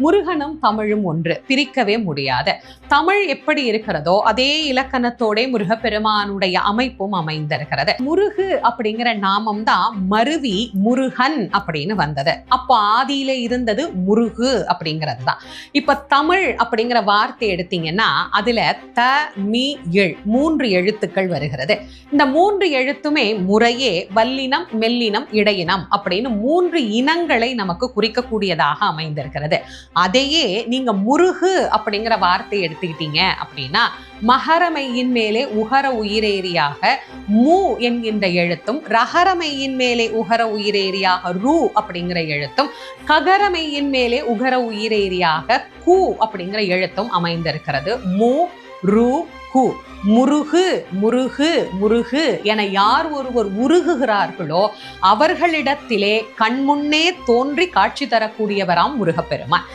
முருகனும் தமிழும் ஒன்று, பிரிக்கவே முடியாது. தமிழ் எப்படி இருக்கிறதோ அதே இலக்கணத்தோட முருகப்பெருமானுடைய அமைப்பும் அமைந்திருக்கிறது. முருகு அப்படிங்கிற நாமம் தான் மருவி முருகன் அப்படின்னு வந்தது. அப்போ ஆதியில இருந்தது முருகு அப்படிங்கிறது தான். இப்ப தமிழ் அப்படிங்கிற வார்த்தை எடுத்தீங்கன்னா அதுல த மீ எள் 3 எழுத்துக்கள் வருகிறது. இந்த 3 எழுத்துமே முறையே வல்லினம், மெல்லினம், இடையினம் அப்படின்னு 3 இனங்களை நமக்கு குறிக்கக்கூடியதாக அமைந்திருக்கிறது. அதையே நீங்க முருகு அப்படிங்கிற வார்த்தை எடுத்துக்கிட்டீங்க அப்படின்னா மகரமையின் மேலே உகர உயிரேரியாக மூ என்கின்ற எழுத்தும், ரகரமையின் மேலே உகர உயிரேரியாக ரூ அப்படிங்கிற எழுத்தும், ககரமையின் மேலே உகர உயிரேரியாக கு அப்படிங்கிற எழுத்தும் அமைந்திருக்கிறது. மூ ரு கு. முருகு முருகு முருகு என யார் ஒருவர் உருகுகிறார்களோ அவர்களிடத்திலே கண்முன்னே தோன்றி காட்சி தரக்கூடியவராம் முருகப்பெருமான்.